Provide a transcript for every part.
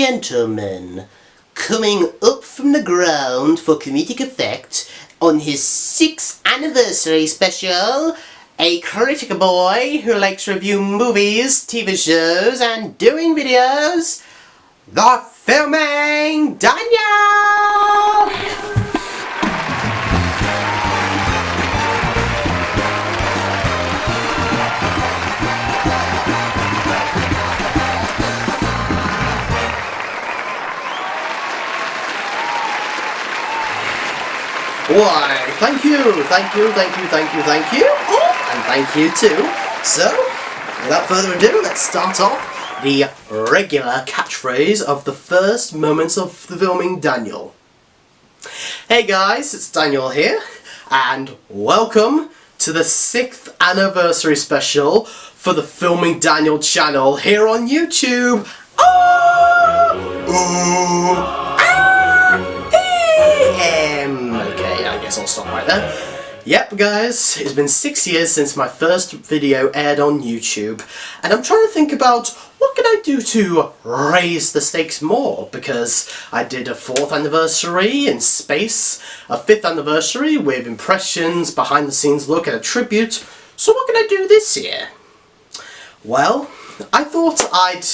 gentlemen, coming up from the ground for comedic effect on his 6th anniversary special, a critic boy who likes to review movies, TV shows and doing videos, the Filming Daniel! Why, thank you. Oh, and thank you too. So, without further ado, let's start off the regular catchphrase of the first moments of the Filming Daniel. Hey guys, it's Daniel here, and welcome to the 6th anniversary special for the Filming Daniel channel here on YouTube. I'll stop right there. Yep guys, it's been 6 years since my first video aired on YouTube, and I'm trying to think about what can I do to raise the stakes more, because I did a 4th anniversary in space, a 5th anniversary with impressions, behind the scenes look and a tribute, so what can I do this year? Well, I thought I'd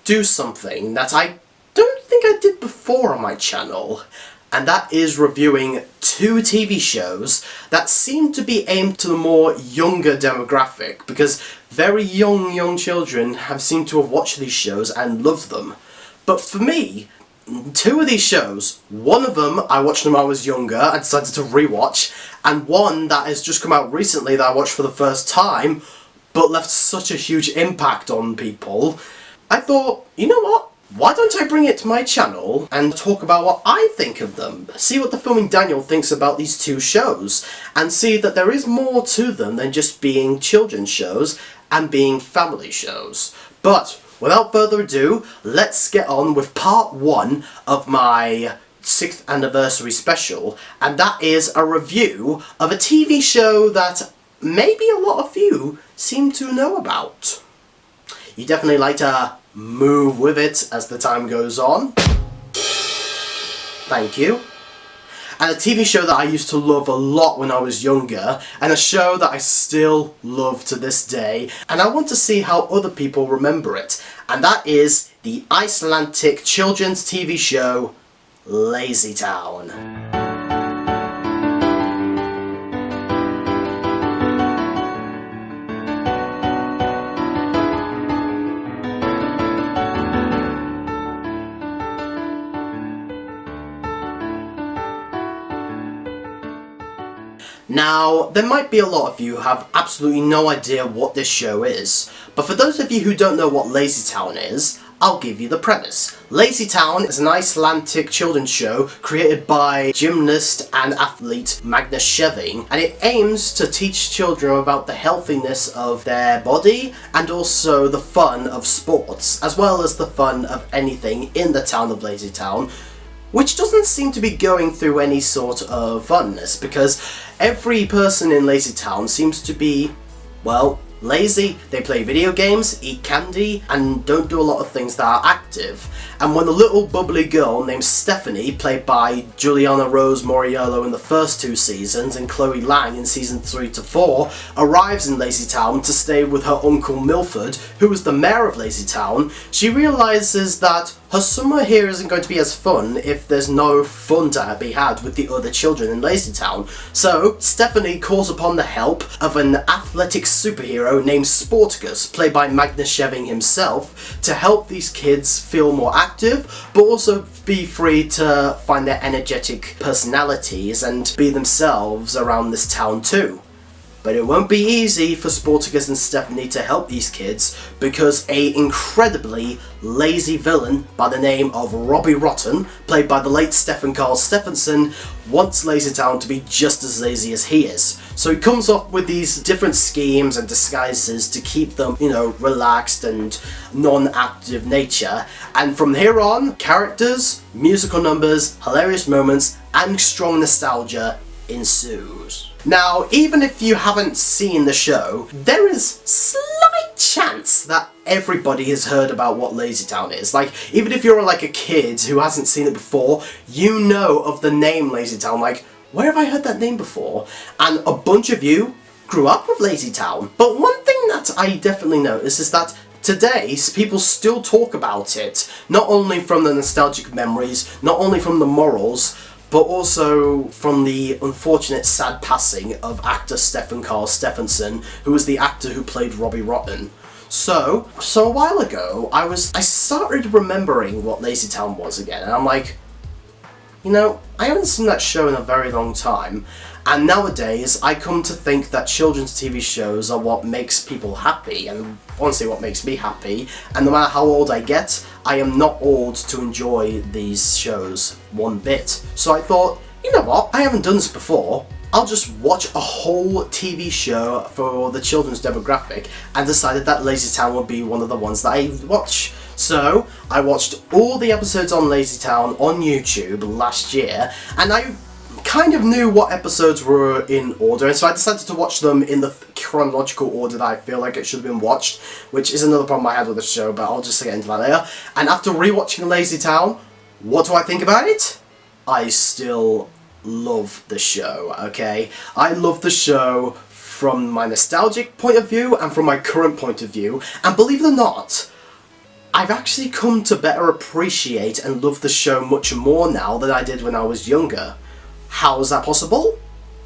do something that I don't think I did before on my channel, and that is reviewing 2 TV shows that seem to be aimed to the more younger demographic, because very young children have seemed to have watched these shows and loved them. But for me, 2 of these shows, one of them I watched when I was younger and decided to rewatch, and one that has just come out recently that I watched for the first time but left such a huge impact on people, I thought, you know what? Why don't I bring it to my channel and talk about what I think of them? See what the Filming Daniel thinks about these 2 shows, and see that there is more to them than just being children's shows and being family shows. But without further ado, let's get on with part 1 of my 6th anniversary special, and that is a review of a TV show that maybe a lot of you seem to know about. You definitely like to move with it as the time goes on. Thank you. And a TV show that I used to love a lot when I was younger, and a show that I still love to this day, and I want to see how other people remember it, and that is the Icelandic children's TV show LazyTown. Now, there might be a lot of you who have absolutely no idea what this show is, but for those of you who don't know what LazyTown is, I'll give you the premise. LazyTown is an Icelandic children's show created by gymnast and athlete Magnus Scheving, and it aims to teach children about the healthiness of their body and also the fun of sports, as well as the fun of anything in the town of LazyTown, which doesn't seem to be going through any sort of funness, because every person in LazyTown seems to be, well, lazy. They play video games, eat candy, and don't do a lot of things that are active. And when the little bubbly girl named Stephanie, played by Juliana Rose Moriello in the first 2 seasons and Chloe Lang in season 3 to 4, arrives in LazyTown to stay with her uncle Milford, who is the mayor of LazyTown, she realises that her summer here isn't going to be as fun if there's no fun to be had with the other children in LazyTown. So Stephanie calls upon the help of an athletic superhero named Sportacus, played by Magnus Scheving himself, to help these kids feel more active, but also be free to find their energetic personalities and be themselves around this town too. But it won't be easy for Sportacus and Stephanie to help these kids, because a incredibly lazy villain by the name of Robbie Rotten, played by the late Stefan Karl Stefansson, wants LazyTown to be just as lazy as he is. So he comes up with these different schemes and disguises to keep them, you know, relaxed and non-active nature. And from here on, characters, musical numbers, hilarious moments, and strong nostalgia ensues. Now, even if you haven't seen the show, there is slight chance that everybody has heard about what LazyTown is. Like, even if you're like a kid who hasn't seen it before, you know of the name LazyTown. Like, where have I heard that name before? And a bunch of you grew up with LazyTown. But one thing that I definitely noticed is that today, people still talk about it, not only from the nostalgic memories, not only from the morals, but also from the unfortunate sad passing of actor Stefan Karl Stefansson, who was the actor who played Robbie Rotten. So a while ago, I started remembering what LazyTown was again, and I'm like, you know, I haven't seen that show in a very long time, and nowadays I come to think that children's TV shows are what makes people happy, and honestly what makes me happy, and no matter how old I get, I am not old to enjoy these shows one bit. So I thought, you know what, I haven't done this before, I'll just watch a whole TV show for the children's demographic, and decided that LazyTown would be one of the ones that I watch. So, I watched all the episodes on LazyTown on YouTube last year, and I kind of knew what episodes were in order, and so I decided to watch them in the chronological order that I feel like it should have been watched, which is another problem I had with the show, but I'll just get into that later. And after rewatching LazyTown, what do I think about it? I still love the show, okay? I love the show from my nostalgic point of view and from my current point of view, and believe it or not, I've actually come to better appreciate and love the show much more now than I did when I was younger. How is that possible?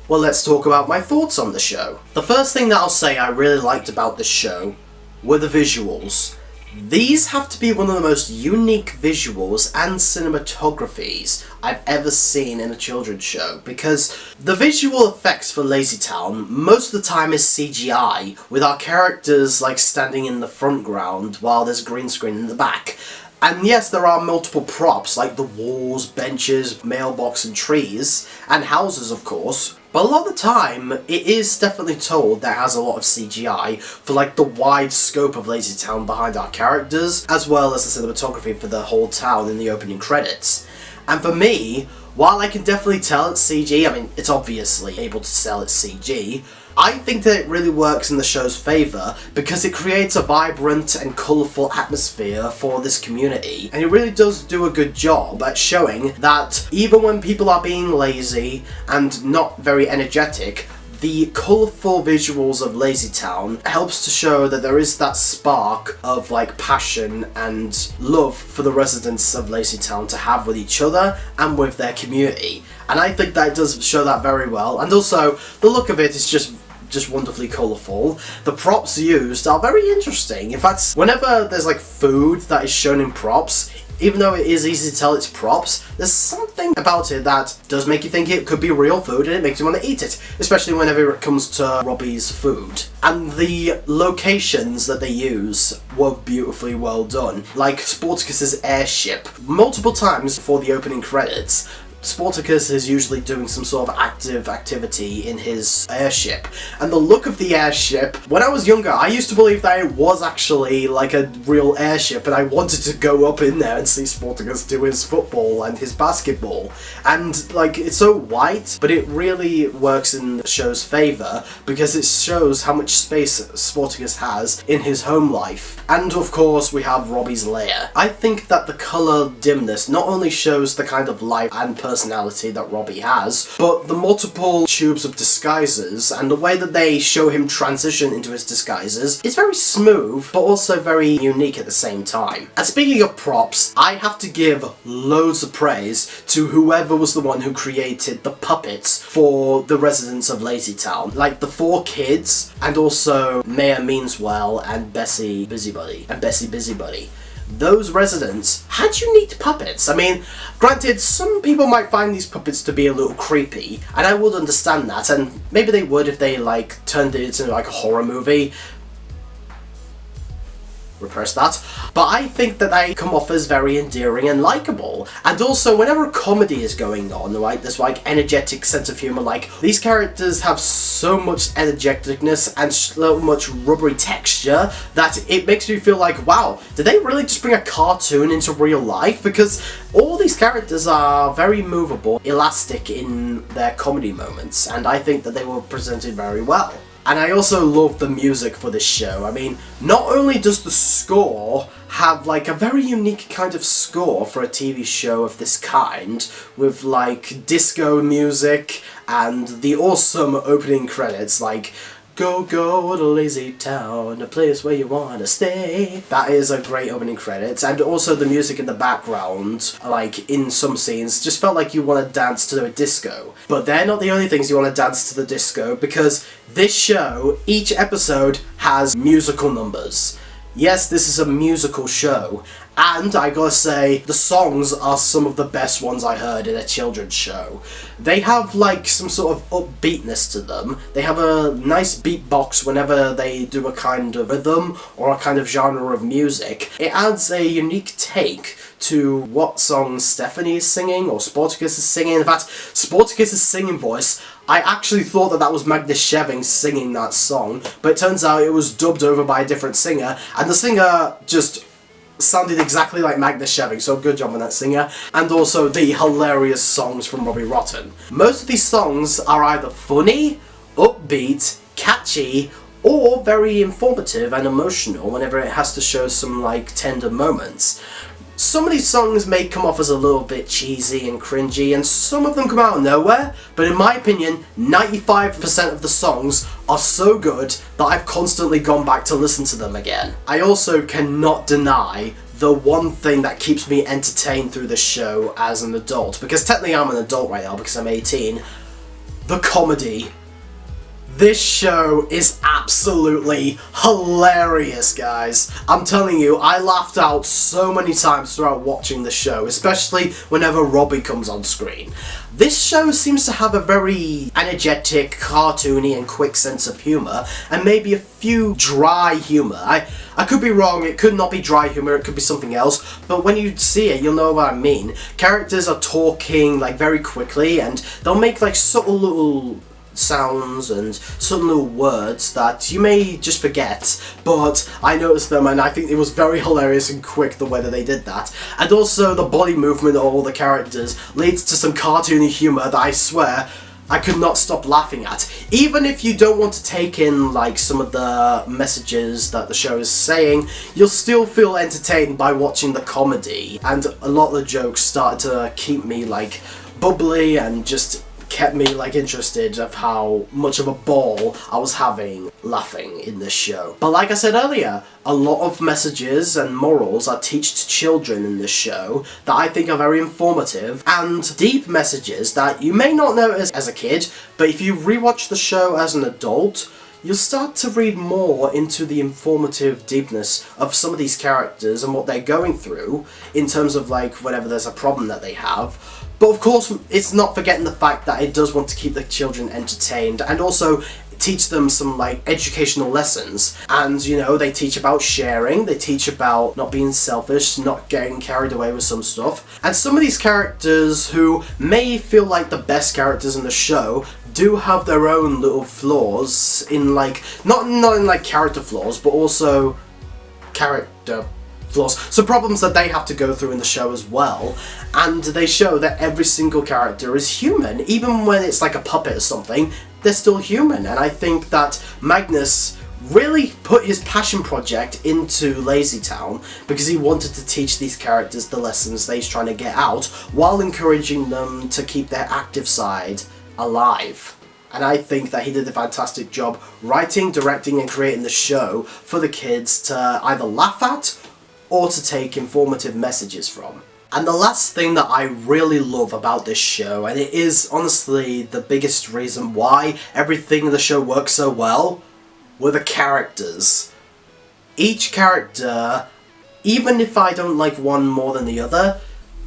Well, let's talk about my thoughts on the show. The first thing that I'll say I really liked about the show were the visuals. These have to be one of the most unique visuals and cinematographies I've ever seen in a children's show, because the visual effects for LazyTown most of the time is CGI, with our characters like standing in the front ground while there's a green screen in the back. And yes, there are multiple props like the walls, benches, mailbox and trees, and houses of course. But a lot of the time, it is definitely told that it has a lot of CGI for like the wide scope of LazyTown behind our characters, as well as the cinematography for the whole town in the opening credits. And for me, while I can definitely tell it's CG, I mean, it's obviously able to tell it's CG, I think that it really works in the show's favour because it creates a vibrant and colourful atmosphere for this community, and it really does do a good job at showing that even when people are being lazy and not very energetic, the colourful visuals of LazyTown helps to show that there is that spark of like passion and love for the residents of LazyTown to have with each other and with their community. And I think that it does show that very well, and also the look of it is just wonderfully colourful. The props used are very interesting. In fact, whenever there's like food that is shown in props, even though it is easy to tell it's props, there's something about it that does make you think it could be real food, and it makes you want to eat it, especially whenever it comes to Robbie's food. And the locations that they use were beautifully well done, like Sportacus's airship. Multiple times before the opening credits, Sportacus is usually doing some sort of active activity in his airship, and the look of the airship, when I was younger I used to believe that it was actually like a real airship, and I wanted to go up in there and see Sportacus do his football and his basketball, and like it's so white, but it really works in the show's favour because it shows how much space Sportacus has in his home life. And of course we have Robbie's lair. I think that the colour dimness not only shows the kind of life and personality that Robbie has, but the multiple tubes of disguises and the way that they show him transition into his disguises is very smooth, but also very unique at the same time. And speaking of props, I have to give loads of praise to whoever was the one who created the puppets for the residents of LazyTown, like the 4 kids, and also Mayor Meanswell and Bessie Busybody. Those residents had unique puppets. I mean, granted, some people might find these puppets to be a little creepy, and I would understand that, and maybe they would if they, like, turned it into, like, a horror movie. Repress that. But I think that they come off as very endearing and likeable. And also, whenever a comedy is going on, right, there's like energetic sense of humour, like these characters have so much energeticness and so much rubbery texture that it makes me feel like, wow, did they really just bring a cartoon into real life? Because all these characters are very movable, elastic in their comedy moments, and I think that they were presented very well. And I also love the music for this show. I mean, not only does the score have like a very unique kind of score for a TV show of this kind, with like disco music and the awesome opening credits like "Go go to LazyTown, a place where you wanna stay." That is a great opening credits, and also the music in the background, like in some scenes, just felt like you want to dance to a disco. But they're not the only things you want to dance to the disco, because this show, each episode has musical numbers. Yes, this is a musical show, and I gotta say, the songs are some of the best ones I heard in a children's show. They have like some sort of upbeatness to them. They have a nice beatbox whenever they do a kind of rhythm or a kind of genre of music. It adds a unique take to what songs Stephanie is singing or Sportacus is singing. In fact, Sportacus' singing voice, I actually thought that was Magnus Scheving singing that song, but it turns out it was dubbed over by a different singer, and the singer just sounded exactly like Magnus Scheving, so good job on that singer. And also the hilarious songs from Robbie Rotten. Most of these songs are either funny, upbeat, catchy, or very informative and emotional whenever it has to show some like tender moments. Some of these songs may come off as a little bit cheesy and cringy, and some of them come out of nowhere, but in my opinion, 95% of the songs are so good that I've constantly gone back to listen to them again. I also cannot deny the one thing that keeps me entertained through the show as an adult, because technically I'm an adult right now because I'm 18, the comedy. This show is absolutely hilarious, guys. I'm telling you, I laughed out so many times throughout watching the show, especially whenever Robbie comes on screen. This show seems to have a very energetic, cartoony and quick sense of humour, and maybe a few dry humour. I could be wrong, it could not be dry humour, it could be something else, but when you see it, you'll know what I mean. Characters are talking like very quickly, and they'll make like subtle little sounds and some little words that you may just forget, but I noticed them and I think it was very hilarious and quick the way that they did that. And also the body movement of all the characters leads to some cartoony humour that I swear I could not stop laughing at. Even if you don't want to take in like some of the messages that the show is saying, you'll still feel entertained by watching the comedy, and a lot of the jokes started to keep me like bubbly and just kept me like interested of how much of a ball I was having laughing in this show. But like I said earlier, a lot of messages and morals are taught to children in this show that I think are very informative, and deep messages that you may not notice as a kid, but if you rewatch the show as an adult, you'll start to read more into the informative deepness of some of these characters and what they're going through in terms of like whenever there's a problem that they have. But of course, it's not forgetting the fact that it does want to keep the children entertained and also teach them some like educational lessons. And you know, they teach about sharing, they teach about not being selfish, not getting carried away with some stuff. And some of these characters who may feel like the best characters in the show do have their own little flaws in like, not in like character flaws, but also character flaws, so problems that they have to go through in the show as well. And they show that every single character is human, even when it's like a puppet or something, they're still human. And I think that Magnus really put his passion project into LazyTown because he wanted to teach these characters the lessons that he's trying to get out, while encouraging them to keep their active side alive. And I think that he did a fantastic job writing, directing and creating the show for the kids to either laugh at or to take informative messages from. And the last thing that I really love about this show, and it is honestly the biggest reason why everything in the show works so well, were the characters. Each character, even if I don't like one more than the other,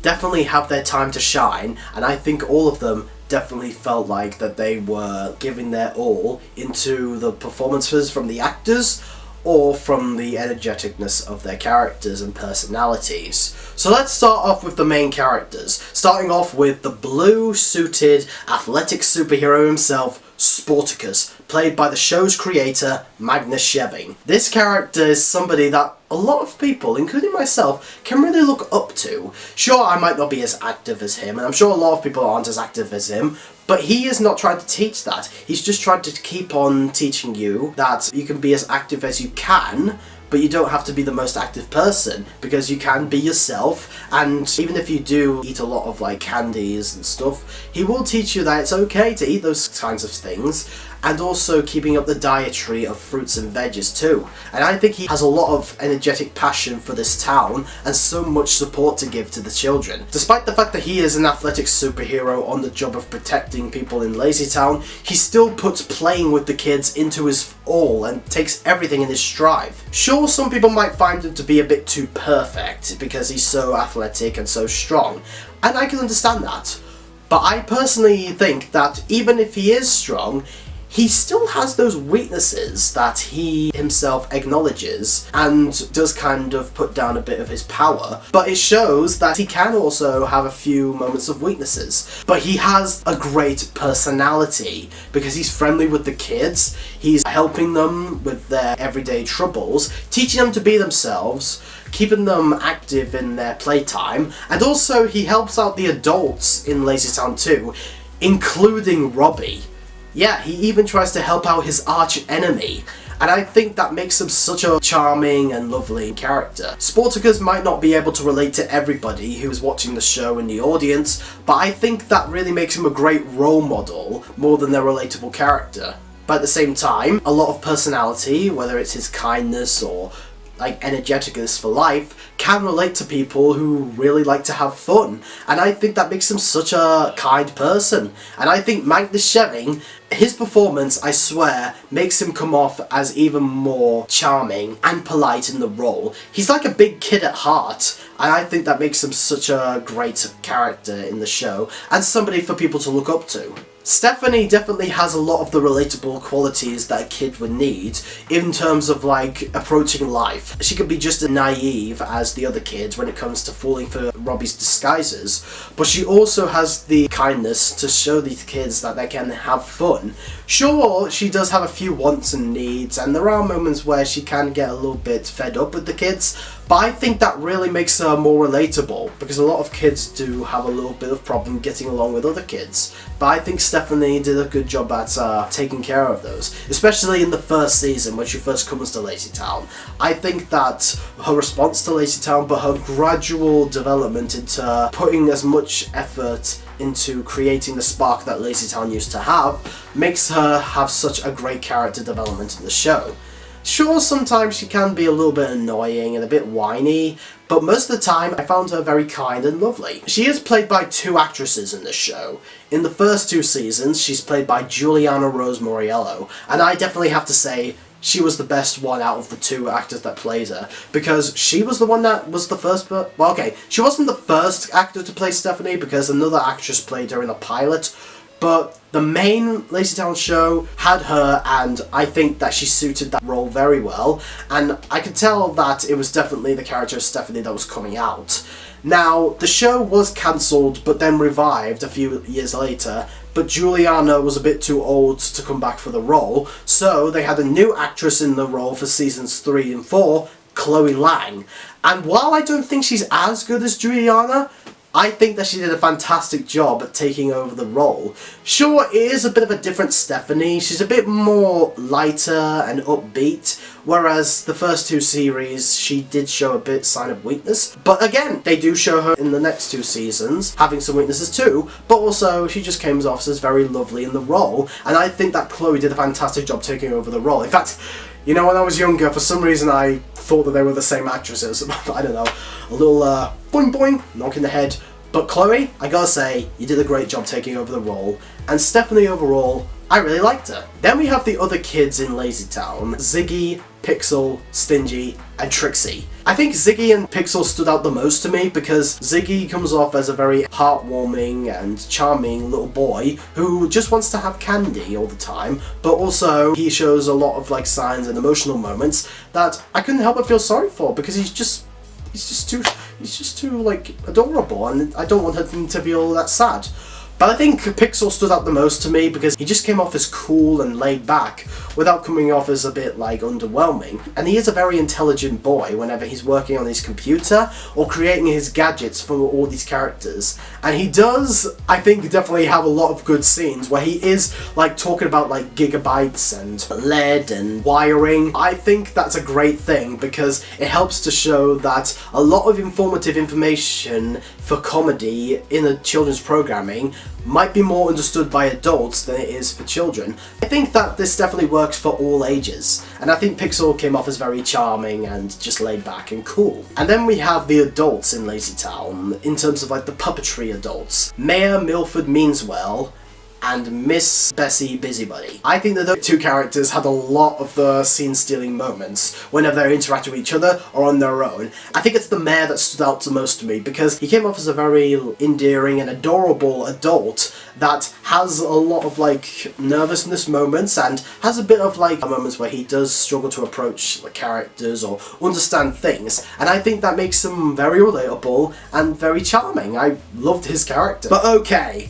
definitely have their time to shine, and I think all of them definitely felt like that they were giving their all into the performances from the actors or from the energeticness of their characters and personalities. So let's start off with the main characters, starting off with the blue-suited, athletic superhero himself, Sportacus, played by the show's creator, Magnus Scheving. This character is somebody that a lot of people, including myself, can really look up to. Sure, I might not be as active as him, and I'm sure a lot of people aren't as active as him, but he is not trying to teach that. He's just trying to keep on teaching you that you can be as active as you can, but you don't have to be the most active person, because you can be yourself. And even if you do eat a lot of like candies and stuff, he will teach you that it's okay to eat those kinds of things, and also keeping up the dietary of fruits and veggies too. And I think he has a lot of energetic passion for this town and so much support to give to the children. Despite the fact that he is an athletic superhero on the job of protecting people in LazyTown, he still puts playing with the kids into his all and takes everything in his stride. Sure, some people might find him to be a bit too perfect because he's so athletic and so strong, and I can understand that. But I personally think that even if he is strong, he still has those weaknesses that he himself acknowledges and does kind of put down a bit of his power, but it shows that he can also have a few moments of weaknesses. But he has a great personality because he's friendly with the kids, he's helping them with their everyday troubles, teaching them to be themselves, keeping them active in their playtime, and also he helps out the adults in LazyTown too, including Robbie. Yeah, he even tries to help out his arch enemy, and I think that makes him such a charming and lovely character. Sportacus might not be able to relate to everybody who's watching the show in the audience, but I think that really makes him a great role model more than their relatable character. But at the same time, a lot of personality, whether it's his kindness or like energeticness for life, can relate to people who really like to have fun, and I think that makes him such a kind person. And I think Magnus Scheving, his performance, I swear, makes him come off as even more charming and polite in the role. He's like a big kid at heart, and I think that makes him such a great character in the show and somebody for people to look up to. Stephanie definitely has a lot of the relatable qualities that a kid would need in terms of like approaching life. She could be just as naive as the other kids when it comes to falling for Robbie's disguises, but she also has the kindness to show these kids that they can have fun. Sure, she does have a few wants and needs, and there are moments where she can get a little bit fed up with the kids, but I think that really makes her more relatable, because a lot of kids do have a little bit of problem getting along with other kids. But I think Stephanie did a good job at taking care of those, especially in the first season when she first comes to LazyTown. I think that her response to LazyTown, but her gradual development into putting as much effort into creating the spark that LazyTown used to have, makes her have such a great character development in the show. Sure, sometimes she can be a little bit annoying and a bit whiny, but most of the time I found her very kind and lovely. She is played by two actresses in this show. In the first two seasons, she's played by Juliana Rose Moriello, and I definitely have to say she was the best one out of the two actors that played her, because she was the one that was the first, well okay, she wasn't the first actor to play Stephanie because another actress played her in a pilot, but the main LazyTown show had her, and I think that she suited that role very well, and I could tell that it was definitely the character of Stephanie that was coming out. Now, the show was cancelled but then revived a few years later, but Juliana was a bit too old to come back for the role, so they had a new actress in the role for seasons 3 and 4, Chloe Lang. And while I don't think she's as good as Juliana, I think that she did a fantastic job at taking over the role. Sure, it is a bit of a different Stephanie. She's a bit more lighter and upbeat, whereas the first two series she did show a bit sign of weakness. But again, they do show her in the next two seasons having some weaknesses too, but also she just came off as very lovely in the role, and I think that Chloe did a fantastic job taking over the role. In fact, you know, when I was younger, for some reason I thought that they were the same actresses. I don't know, a little boing boing, knock in the head. But Chloe, I gotta say, you did a great job taking over the role, and Stephanie overall, I really liked her. Then we have the other kids in LazyTown, Ziggy, Pixel, Stingy, and Trixie. I think Ziggy and Pixel stood out the most to me because Ziggy comes off as a very heartwarming and charming little boy who just wants to have candy all the time, but also he shows a lot of like signs and emotional moments that I couldn't help but feel sorry for, because he's just too like adorable, and I don't want him to feel that sad. But I think Pixel stood out the most to me because he just came off as cool and laid back without coming off as a bit like underwhelming. And he is a very intelligent boy whenever he's working on his computer or creating his gadgets for all these characters. And he does, I think, definitely have a lot of good scenes where he is like talking about like gigabytes and lead and wiring. I think that's a great thing because it helps to show that a lot of informative information for comedy in a children's programming might be more understood by adults than it is for children. I think that this definitely works for all ages, and I think Pixel came off as very charming and just laid back and cool. And then we have the adults in LazyTown, in terms of like the puppetry adults. Mayor Milford Meanswell and Miss Bessie Busybody. I think that those two characters had a lot of the scene-stealing moments whenever they're interacting with each other or on their own. I think it's the mayor that stood out the most to me because he came off as a very endearing and adorable adult that has a lot of like nervousness moments and has a bit of like moments where he does struggle to approach the characters or understand things, and I think that makes him very relatable and very charming. I loved his character. But okay,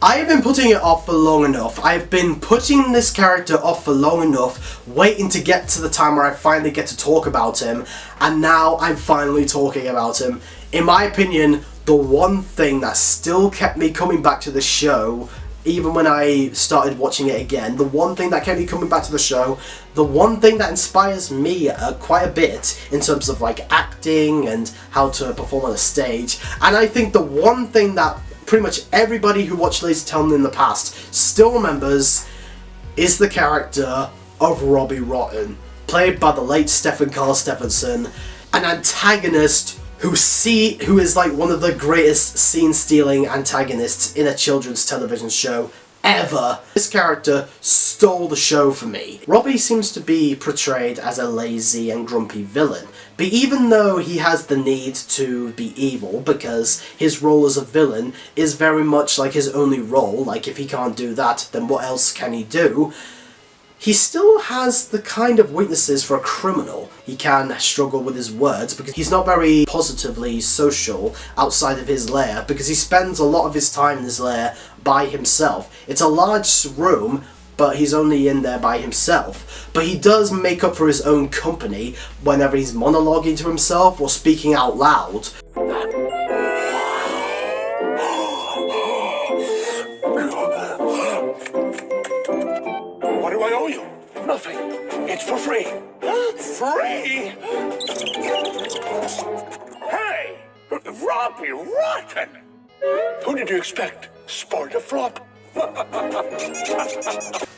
I have been putting it off for long enough. I've been putting this character off for long enough, waiting to get to the time where I finally get to talk about him, and now I'm finally talking about him. In my opinion, the one thing that still kept me coming back to the show, even when I started watching it again, the one thing that kept me coming back to the show, the one thing that inspires me quite a bit in terms of like acting and how to perform on a stage, and I think the one thing that pretty much everybody who watched LazyTown in the past still remembers is the character of Robbie Rotten, played by the late Stefan Karl Stefansson, an antagonist who is like one of the greatest scene-stealing antagonists in a children's television show ever. This character stole the show for me. Robbie seems to be portrayed as a lazy and grumpy villain, but even though he has the need to be evil because his role as a villain is very much like his only role, like if he can't do that, then what else can he do? He still has the kind of weaknesses for a criminal. He can struggle with his words because he's not very positively social outside of his lair because he spends a lot of his time in his lair by himself. It's a large room, but he's only in there by himself. But he does make up for his own company whenever he's monologuing to himself or speaking out loud. What do I owe you? Nothing. It's for free. Free? Hey! Robbie Rotten! Who did you expect? Sport a flop?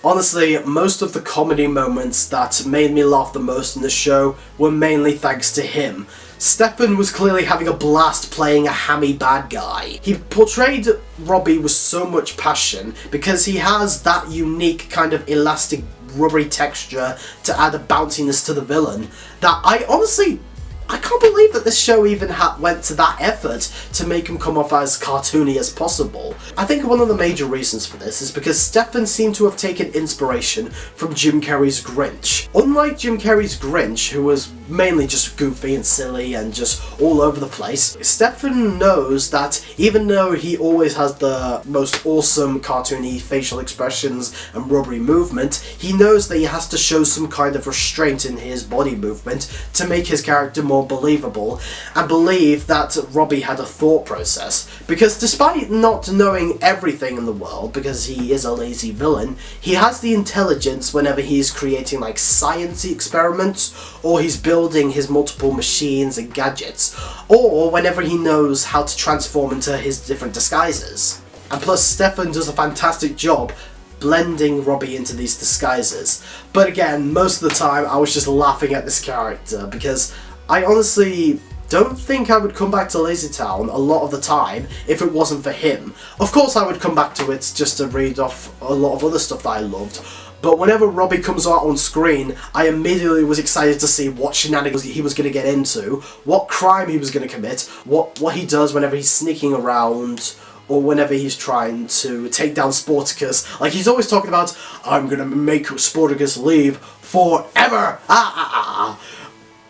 Honestly, most of the comedy moments that made me laugh the most in the show were mainly thanks to him. Stefan was clearly having a blast playing a hammy bad guy. He portrayed Robbie with so much passion because he has that unique kind of elastic rubbery texture to add a bounciness to the villain that I can't believe that this show even went to that effort to make him come off as cartoony as possible. I think one of the major reasons for this is because Stefan seemed to have taken inspiration from Jim Carrey's Grinch. Unlike Jim Carrey's Grinch, who was mainly just goofy and silly and just all over the place, Stefan knows that even though he always has the most awesome cartoony facial expressions and rubbery movement, he knows that he has to show some kind of restraint in his body movement to make his character more believable and believe that Robbie had a thought process. Because despite not knowing everything in the world, because he is a lazy villain, he has the intelligence whenever he's creating like sciencey experiments, or he's building his multiple machines and gadgets, or whenever he knows how to transform into his different disguises. And plus Stefan does a fantastic job blending Robbie into these disguises. But again, most of the time I was just laughing at this character because I honestly don't think I would come back to LazyTown a lot of the time if it wasn't for him. Of course I would come back to it just to read off a lot of other stuff that I loved, but whenever Robbie comes out on screen, I immediately was excited to see what shenanigans he was going to get into, what crime he was going to commit, what he does whenever he's sneaking around, or whenever he's trying to take down Sportacus. Like, he's always talking about, I'm going to make Sportacus leave forever!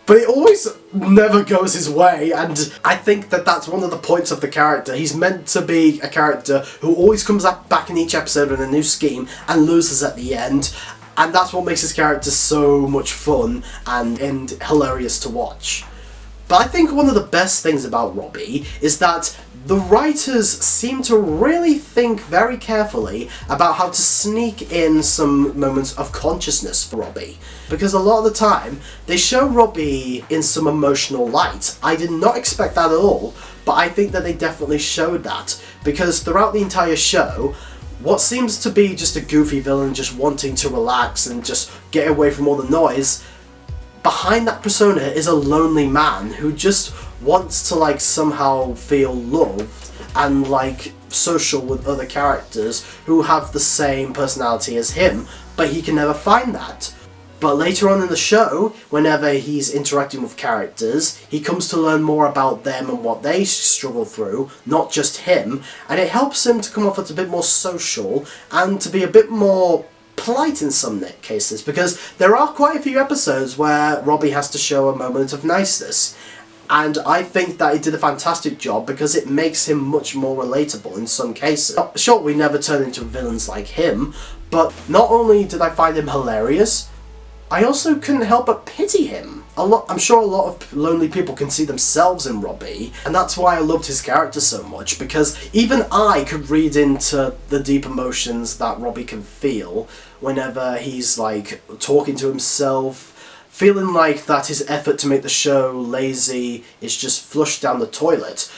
but it always never goes his way, and I think that that's one of the points of the character. He's meant to be a character who always comes back in each episode with a new scheme and loses at the end, and that's what makes his character so much fun and hilarious to watch. But I think one of the best things about Robbie is that the writers seem to really think very carefully about how to sneak in some moments of consciousness for Robbie. Because a lot of the time, they show Robbie in some emotional light. I did not expect that at all, but I think that they definitely showed that. Because throughout the entire show, what seems to be just a goofy villain just wanting to relax and just get away from all the noise, behind that persona is a lonely man who just wants to like somehow feel loved and like social with other characters who have the same personality as him, but he can never find that. But later on in the show, whenever he's interacting with characters, he comes to learn more about them and what they struggle through, not just him, and it helps him to come off as a bit more social and to be a bit more polite in some cases, because there are quite a few episodes where Robbie has to show a moment of niceness. And I think that he did a fantastic job because it makes him much more relatable in some cases. Sure, we never turn into villains like him, but not only did I find him hilarious, I also couldn't help but pity him. I'm sure a lot of lonely people can see themselves in Robbie, and that's why I loved his character so much, because even I could read into the deep emotions that Robbie can feel whenever he's like talking to himself, feeling like that his effort to make the show lazy is just flushed down the toilet.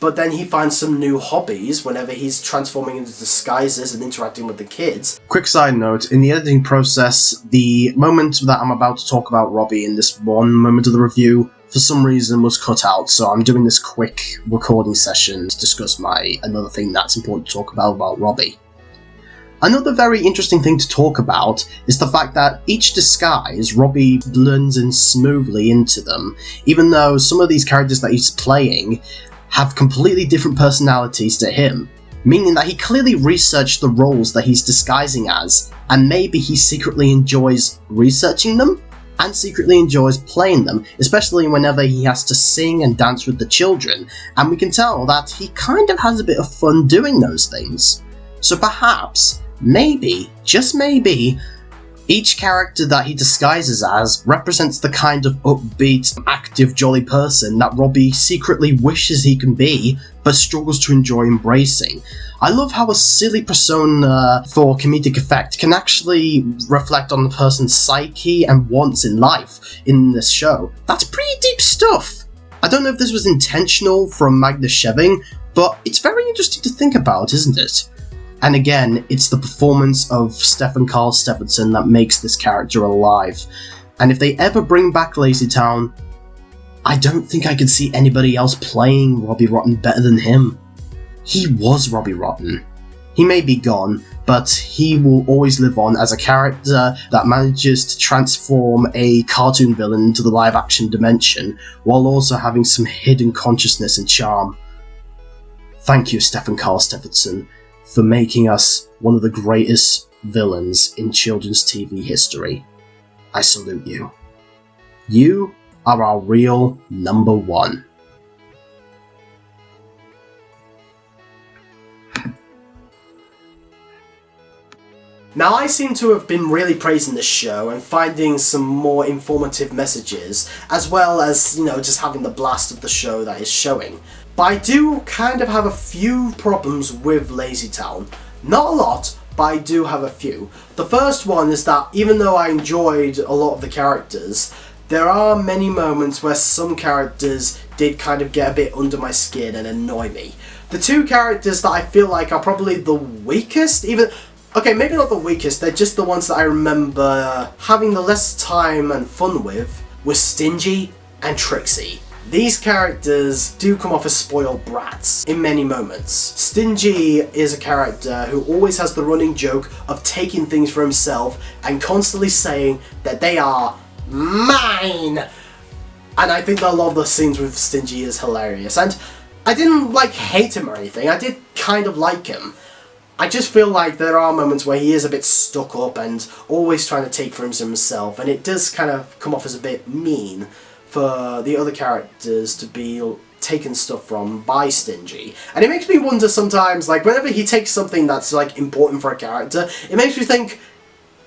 But then he finds some new hobbies whenever he's transforming into disguises and interacting with the kids. Quick side note, in the editing process, the moment that I'm about to talk about Robbie in this one moment of the review, for some reason was cut out, so I'm doing this quick recording session to discuss another thing that's important to talk about Robbie. Another very interesting thing to talk about is the fact that each disguise, Robbie blends in smoothly into them, even though some of these characters that he's playing have completely different personalities to him, meaning that he clearly researched the roles that he's disguising as, and maybe he secretly enjoys researching them, and secretly enjoys playing them, especially whenever he has to sing and dance with the children, and we can tell that he kind of has a bit of fun doing those things. So perhaps, maybe, just maybe, each character that he disguises as represents the kind of upbeat, active, jolly person that Robbie secretly wishes he can be, but struggles to enjoy embracing. I love how a silly persona for comedic effect can actually reflect on the person's psyche and wants in life in this show. That's pretty deep stuff. I don't know if this was intentional from Magnus Scheving, but it's very interesting to think about, isn't it? And again, it's the performance of Stefan Karl Stephenson that makes this character alive. And if they ever bring back LazyTown, I don't think I could see anybody else playing Robbie Rotten better than him. He was Robbie Rotten. He may be gone, but he will always live on as a character that manages to transform a cartoon villain into the live-action dimension, while also having some hidden consciousness and charm. Thank you, Stefan Karl Stephenson, for making us one of the greatest villains in children's TV history. I salute you. You are our real number one. Now, I seem to have been really praising this show and finding some more informative messages, as well as, just having the blast of the show that is showing. But I do kind of have a few problems with LazyTown. Not a lot, but I do have a few. The first one is that even though I enjoyed a lot of the characters, there are many moments where some characters did kind of get a bit under my skin and annoy me. The two characters that I feel like are probably the weakest, okay, maybe not the weakest, they're just the ones that I remember having the less time and fun with, were Stingy and Trixie. These characters do come off as spoiled brats in many moments. Stingy is a character who always has the running joke of taking things for himself and constantly saying that they are mine. And I think that a lot of the scenes with Stingy is hilarious. And I didn't hate him or anything, I did kind of like him. I just feel like there are moments where he is a bit stuck up and always trying to take for himself, and it does kind of come off as a bit mean for the other characters to be taken stuff from by Stingy. And it makes me wonder sometimes, like, whenever he takes something that's, like, important for a character, it makes me think,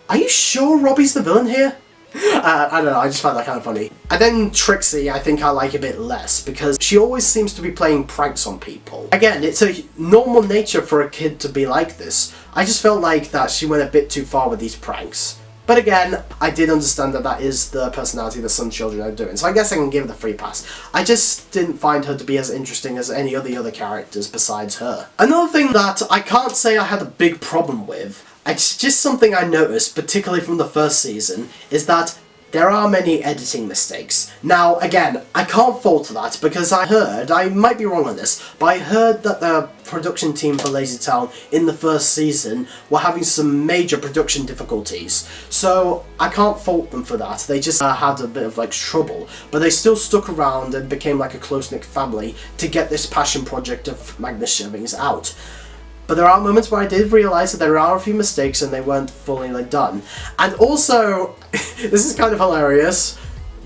are you sure Robbie's the villain here? I don't know, I just find that kind of funny. And then Trixie, I think I like a bit less, because she always seems to be playing pranks on people. Again, it's a normal nature for a kid to be like this. I just felt like that she went a bit too far with these pranks. But again, I did understand that that is the personality that some children are doing, so I guess I can give it a free pass. I just didn't find her to be as interesting as any of the other characters besides her. Another thing that I can't say I had a big problem with, it's just something I noticed, particularly from the first season, is that there are many editing mistakes. Now, again, I can't fault that because I might be wrong on this, but I heard that the production team for LazyTown in the first season were having some major production difficulties. So, I can't fault them for that. They just had a bit of, like, trouble. But they still stuck around and became like a close-knit family to get this passion project of Magnus Scheving's out. But there are moments where I did realise that there are a few mistakes and they weren't fully done. And also, this is kind of hilarious,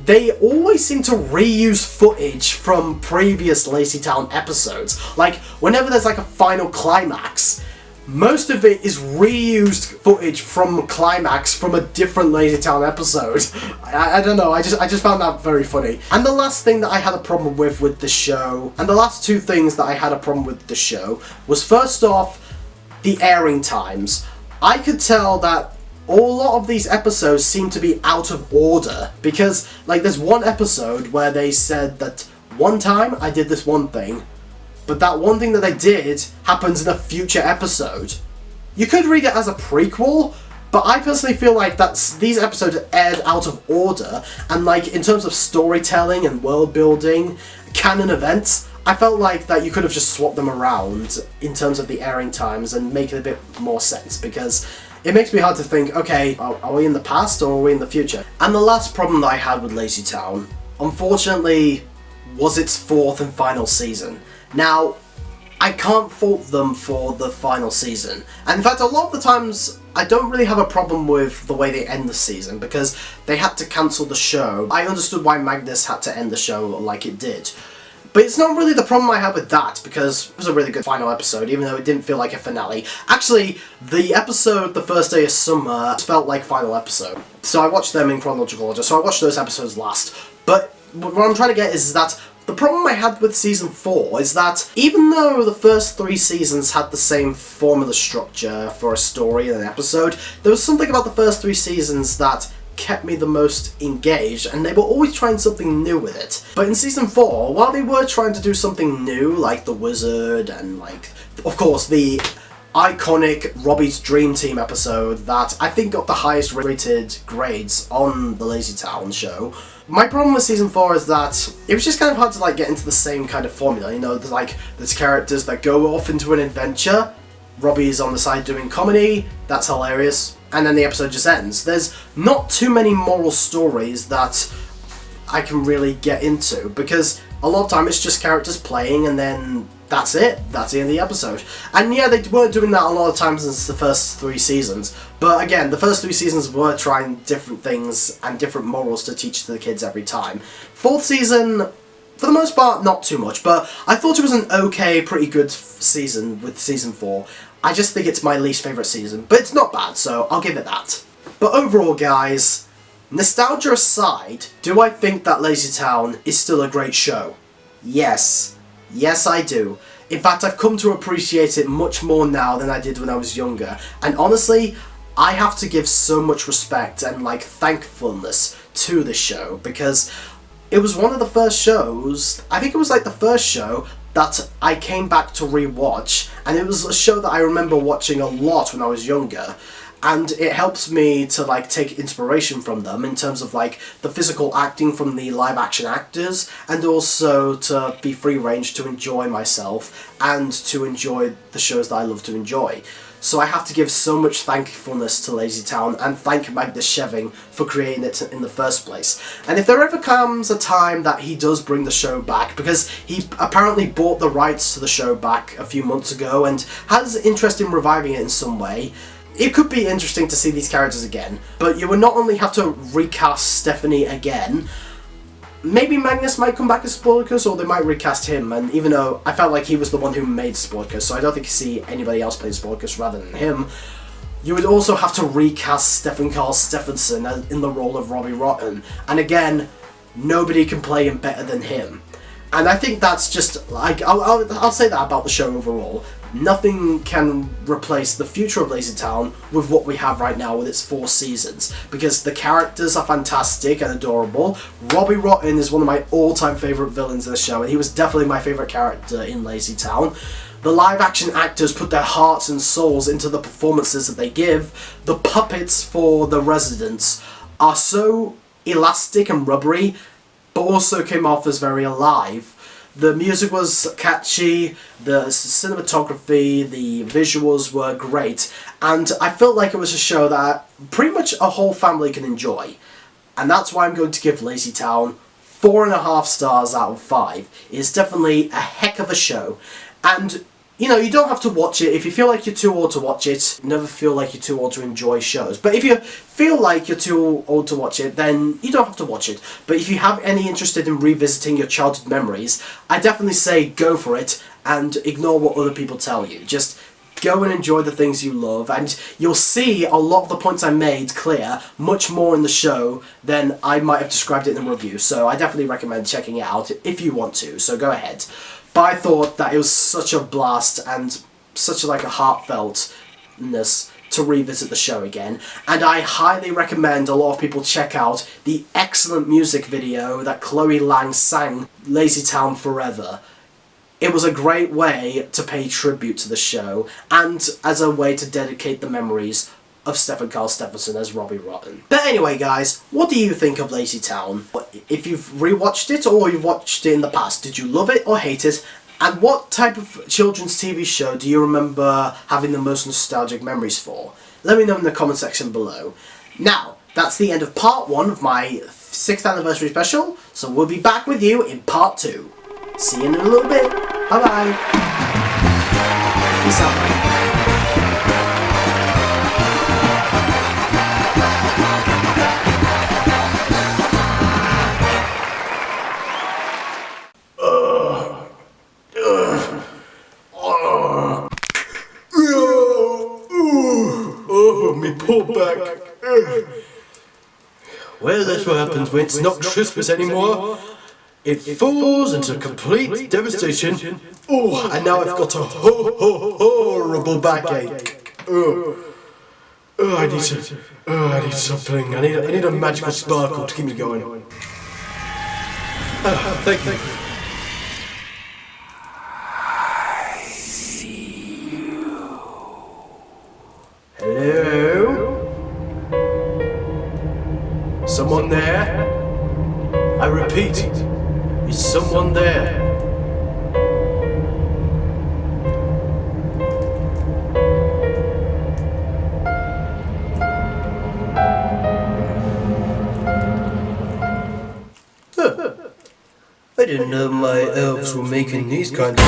they always seem to reuse footage from previous LazyTown episodes. Like, whenever there's like a final climax, most of it is reused footage from climax from a different LazyTown episode. I don't know, I just found that very funny. And the last thing that I had a problem with the show, and the last two things that I had a problem with the show, was first off, the airing times. I could tell that a lot of these episodes seem to be out of order, because, like, there's one episode where they said that one time I did this one thing, but that one thing that I did happens in a future episode. You could read it as a prequel, but I personally feel like these episodes aired out of order, and like in terms of storytelling and world building, canon events, I felt like that you could have just swapped them around in terms of the airing times and make it a bit more sense, because it makes me hard to think, okay, are we in the past or are we in the future? And the last problem that I had with LazyTown, unfortunately, was its fourth and final season. Now, I can't fault them for the final season. And in fact, a lot of the times, I don't really have a problem with the way they end the season, because they had to cancel the show. I understood why Magnus had to end the show like it did. But it's not really the problem I had with that, because it was a really good final episode, even though it didn't feel like a finale. Actually, the episode, The First Day of Summer, felt like final episode. So I watched them in chronological order, so I watched those episodes last. But what I'm trying to get is that the problem I had with Season 4 is that even though the first 3 seasons had the same formula structure for a story and an episode, there was something about the first 3 seasons that kept me the most engaged, and they were always trying something new with it. But in Season 4, while they were trying to do something new, like the Wizard and, like, of course, the iconic Robbie's Dream Team episode that I think got the highest rated grades on the LazyTown show, my problem with Season 4 is that it was just kind of hard to, like, get into the same kind of formula. You know, there's characters that go off into an adventure, Robbie's on the side doing comedy, that's hilarious, and then the episode just ends. There's not too many moral stories that I can really get into, because a lot of time it's just characters playing and then that's it. That's the end of the episode. And yeah, they weren't doing that a lot of times since the first 3 seasons. But again, the first 3 seasons were trying different things and different morals to teach to the kids every time. 4th season, for the most part, not too much, but I thought it was an okay, pretty good season with Season 4. I just think it's my least favourite season, but it's not bad, so I'll give it that. But overall, guys, nostalgia aside, do I think that LazyTown is still a great show? Yes. Yes, I do. In fact, I've come to appreciate it much more now than I did when I was younger. And honestly, I have to give so much respect and, like, thankfulness to this show, because it was one of the first shows, I think it was like the first show that I came back to rewatch, and it was a show that I remember watching a lot when I was younger. And it helps me to, like, take inspiration from them in terms of, like, the physical acting from the live action actors, and also to be free range to enjoy myself and to enjoy the shows that I love to enjoy. So I have to give so much thankfulness to LazyTown and thank Magnus Scheving for creating it in the first place. And if there ever comes a time that he does bring the show back, because he apparently bought the rights to the show back a few months ago and has interest in reviving it in some way, it could be interesting to see these characters again. But you would not only have to recast Stephanie again, Maybe Magnus might come back as Sportacus, or they might recast him, and even though I felt like he was the one who made Sportacus, so I don't think you see anybody else play Sportacus rather than him, you would also have to recast Stefan Karl Stephenson in the role of Robbie Rotten, and again, nobody can play him better than him. And I think that's just, like, I'll say that about the show overall. Nothing can replace the future of LazyTown with what we have right now with its 4 seasons, because the characters are fantastic and adorable. Robbie Rotten is one of my all-time favourite villains of the show, and he was definitely my favourite character in LazyTown. The live-action actors put their hearts and souls into the performances that they give. The puppets for the residents are so elastic and rubbery, but also came off as very alive. The music was catchy, the cinematography, the visuals were great, and I felt like it was a show that pretty much a whole family can enjoy. And that's why I'm going to give LazyTown 4.5 stars out of 5. It's definitely a heck of a show, and you know, you don't have to watch it if you feel like you're too old to watch it. Never feel like you're too old to enjoy shows. But if you feel like you're too old to watch it, then you don't have to watch it. But if you have any interest in revisiting your childhood memories, I definitely say go for it and ignore what other people tell you. Just go and enjoy the things you love, and you'll see a lot of the points I made clear much more in the show than I might have described it in the review. So I definitely recommend checking it out if you want to. So go ahead. But I thought that it was such a blast and such like a heartfeltness to revisit the show again, and I highly recommend a lot of people check out the excellent music video that Chloe Lang sang, LazyTown Forever. It was a great way to pay tribute to the show, and as a way to dedicate the memories of Stefan Karl Stephenson as Robbie Rotten. But anyway guys, what do you think of LazyTown? If you've rewatched it or you've watched it in the past, did you love it or hate it? And what type of children's TV show do you remember having the most nostalgic memories for? Let me know in the comment section below. Now, that's the end of part 1 of my 6th anniversary special, so we'll be back with you in part 2. See you in a little bit. Bye bye. Peace out. Me poor back. Well, that's what happens when it's not Christmas anymore. It falls into complete devastation. Oh, and now I've got a horrible backache. I need something. I need a magical sparkle to keep me going. Thank you. Hello? Someone there? I repeat, is someone there? I didn't know my elves were making these kinds of...